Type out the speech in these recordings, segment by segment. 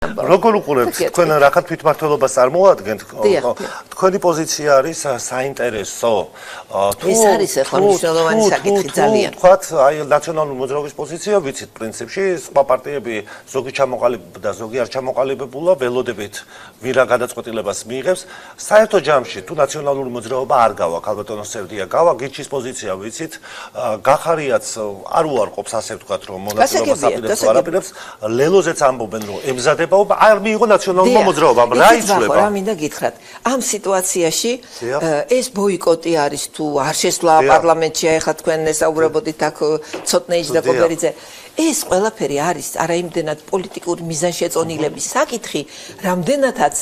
როგორ უყურებთ თქვენ რახან თვითმმართველობას წარმოადგენთ თქვენი პოზიცია არის საინტერესო ეს არის ახლა მნიშვნელოვანი საკითხი ძალიან თქვათ აი ნაციონალური მოძრაობის პოზიცია ვიცით პრინციპში სხვა პარტიები ზოგი ჩამოყალიბება და ზოგი არ ჩამოყალიბებულა ველოდებით ვირა გადაწყვეტილებას მიიღებს საერთო ჯამში თუ ნაციონალური მოძრაობა არ გავა ქალბატონო სევდია გავა გიჩის პოზიცია ვიცით გახარიაც არ უარყოფს ასე ვთქვათ რომ მონაწილეობას აპირებს არაპირებს ლელოზეც ამბობენ რომ ემზადება არ მიიღო ნაციონალურმა მოძრაობამ რა იცვლება რა მინდა გითხრათ ამ სიტუაციაში ეს ბოიკოტი არის თუ არ შესვლა პარლამენტში ახლა თქვენ ესაუბრებოდით აქ ცოტნეიჩ და კობერიძე ეს ყველაფერი არის არაიმდენად პოლიტიკური მიზანშეწონილების საკითხი რამდენადაც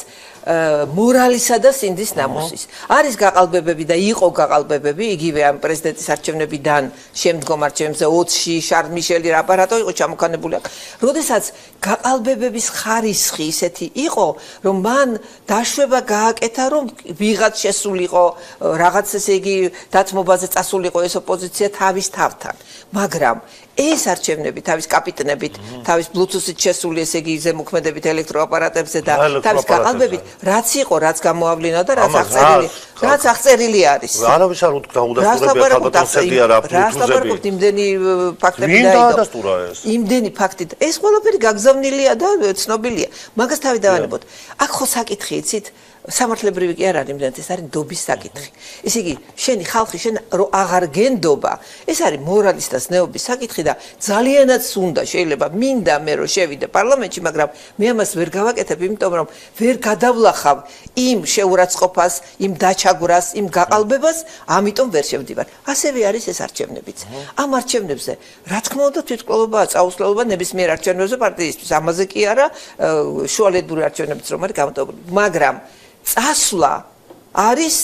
მორალისა და სინდის ნამუსის არის გაყალბებები და იყო გაყალბებები იგივე ამ პრეზიდენტის არჩევნებიდან შემდგომ არჩევნებზე 20-ში შარლ მიშელი აპარატო იყო ჩამოქანებული როდესაც გაყალბებების ხარისხი ისეთი იყო რომ მან დაშვება გააკეთა რომ ვიღაც შესულიყო რაღაც ესე იგი დათმობაზე წასულიყო ეს ოპოზიცია თავის თავთან მაგრამ ეს არჩევნები თავის კაპიტნებით, თავის ბლუთუსით შესული ესე იგი ზემოქმედებით ელექტროაპარატებზე და თავის გაყალბებით, რაც იყო, რაც გამოავლინა და რაც აღწერილი არის. არავის არ უთქდა უდასტურებია ხალხოსებია რა ბლუთუსები. იმდენი ფაქტები დაიდო. იმდენი ფაქტი. ეს ყველაფერი გაგზავნილია და ცნობილია. მაგას თავი დავანებოთ. აქ ხო საკითხი იცით? სამართლებრივი კი არ არის იმდენად ეს არის ნდობის საკითხი. ესე იგი, შენი ხალხი შენ რო აღარ გენდობა, ეს არის მორალის და ზნეობის საკითხი და ძალიანაც უნდა შეიძლება მინდა მე რო შევიდე პარლამენტში, მაგრამ მე ამას ვერ გავაკეთებ, იმიტომ რომ ვერ გადავლახავ იმ შეურაცხყოფას, იმ დაჩაგვრას, იმ გაყალბებას, ამიტომ ვერ შევდივარ. ასევე არის ეს არჩევნებიც. ამ არჩევნებზე, რა თქმა უნდა, თვითმკვლელობაა, წაუსვლელობა ნებისმიერ არჩევნებზე პარტიისთვის. ამაზე კი არა, შუალედური არჩევნებიც რომ არის გამოტოვებული, მაგრამ წასვლა არის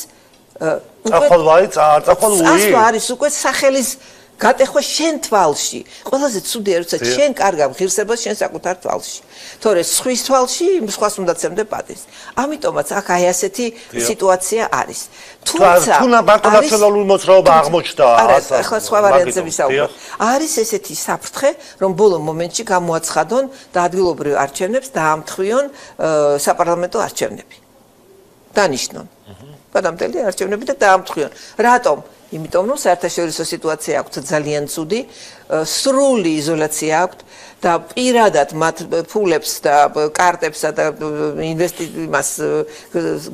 წასვლა არის უკვე სახელის გატეხვა შენ თვალში ყველაზე ცუდი როცა შენ კარგავ ღირსებას შენ საკუთარ თვალში თორე სხვის თვალში სხვას უნდა ცემდე პატივს ამიტომაც აქ აი ასეთი სიტუაცია არის თუმცა თუ მარტო ნაციონალური მოძრაობა აღმოჩნდა ახლა სხვა ვარიანტზე ვისაუბრებ არის ესეთი საფრთხე რომ ბოლო მომენტში გამოაცხადონ და ადგილობრივ არჩევნებს დაამთხვიონ საპარლამენტო არჩევნები დანიშნონ. გადამტელი არჩევნები და დაამთხვიონ. რატომ? იმიტომ რომ საერთაშორისო სიტუაცია აქვს ძალიან ცუდი, სრული იზოლაცია აქვს და პირადად მათ ფულებს და კარტებსა და ინვესტიციას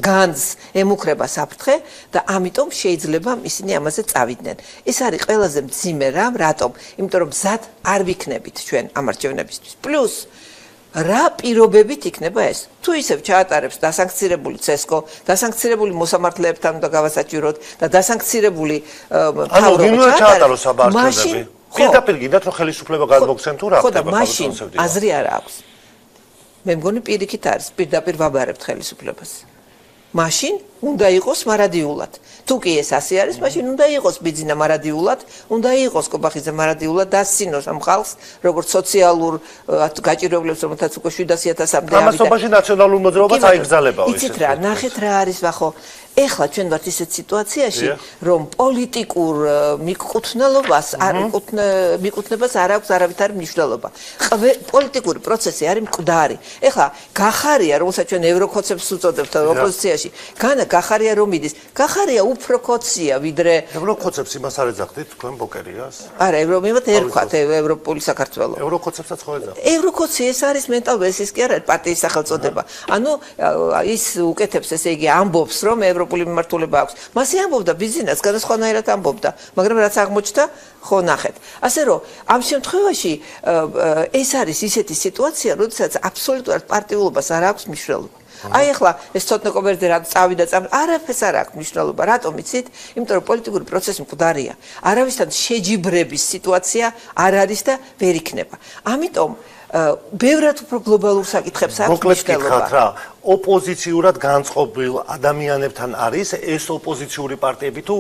განძს ემუქრება საფრთხე და ამიტომ შეიძლება ისინი ამაზე წავიდნენ. ეს არის ყველაზე მძიმე რამ, რატომ? იმიტომ რომ მზად არ ვიქნებით ჩვენ ამ არჩევნებისთვის. პლუს რა პირობებით იქნება ეს? თუ ისევ ჩაატარებს დასანქცირებული CESCO, დასანქცირებული მოსამართლეებთან უნდა გავასაჭიროთ და დასანქცირებული მთავრობა ჩაატაროს საბარჩევნები. პირდაპირ გინდათ რომ ხელისუფლება გადმოგცემ თუ რა ხდება? ხო და მაშინ აზრი არ აქვს. მე მგონი პირიქით არის, პირდაპირ ვაბარებთ ხელისუფლებას. მაშინ უნდა იყოს მარადიულად. თუ კი ეს ასე არის, მაშინ უნდა იყოს ბიძინა მარადიულად, უნდა იყოს კობახიძე მარადიულად და სინოს ამ ხალხს, როგორც სოციალურ გაჭირვებლებს, რომელთაც უკვე 700.000-მდე ავიდა. ამასობაში ნაციონალურ მოძრაობას აიგზალებაო ეს. იცით რა, ნახეთ რა არის ვახო. ეხლა ჩვენ ვართ ისეთ სიტუაციაში, რომ პოლიტიკურ მიკუთვნელობას მიკუთვნებას არ აქვს არავითარი მნიშვნელობა. პოლიტიკური პროცესი არის მკვდარი. ეხლა გახარია, რომელსაც ჩვენ ევროკოცებს უწოდებთ ოპოზიციაში, განა გახარია რომ მიდის. გახარია უფრო კოცია, ვიდრე ევროკოცებს იმას არ ეძახდით თქვენ ბოკერიას? არა, ევრომიმათ ერქვათ ევროპული საქართველო. ევროკოცებსაც ხო ეძახთ? ევროკოცი ეს არის მენტალ ეს კი არა პარტიის სახელწოდება. ანუ ის უკეთებს ესე იგი ამბობს რომ ევროპული მიმართულება აქვს. მასე ამბობდა ბიზნეს, განსხვავებულად ამბობდა, მაგრამ რაც აღმოჩნდა, ხო ნახეთ. ასე რომ ამ შემთხვევაში ეს არის ისეთი სიტუაცია, როდესაც აბსოლუტურად პარტიულობას არ აქვს მნიშვნელობა. აი ახლა ეს ცოტნე კობერიძე რა წავიდა არაფერს არ აქვს მნიშვნელობა. რატომ იცით? იმიტომ რომ პოლიტიკური პროცესი მკვდარია. არავისთან შეჯიბრების სიტუაცია არ არის და ვერ იქნება. ამიტომ ბევრად უფრო გლობალურ საკითხებს აქვს მნიშვნელობა. ოპოზიციურად განწყობილ ადამიანებთან არის ეს ოპოზიციური პარტიები თუ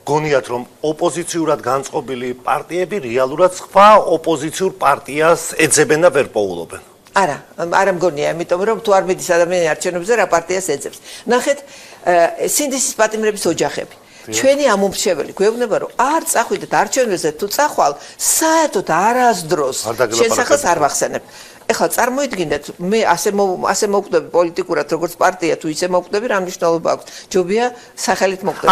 გონიათ რომ ოპოზიციურად განწყობილი პარტიები რეალურად სხვა ოპოზიციურ პარტიას ეძებენ და ვერ პოულობენ? არა, არ მგონია, იმიტომ რომ თუ არ მიდის ადამიანი არჩევნებზე რა პარტიას ეძებს. ნახეთ, სინდისის პატიმრების ოჯახები. ჩვენი ამომრჩეველი გვეუბნება რომ არ წახვიდეთ არჩევნებზე თუ წახვალ საერთოდ არასდროს შენ სახელს არ ვახსენებ ეხლა წარმოიდგინეთ, მე ასე მოვკვდები პოლიტიკურად, როგორც პარტია თუ ისე მოვკვდები, რა მნიშვნელობა აქვს? ჯობია სახელით მოვკვდები.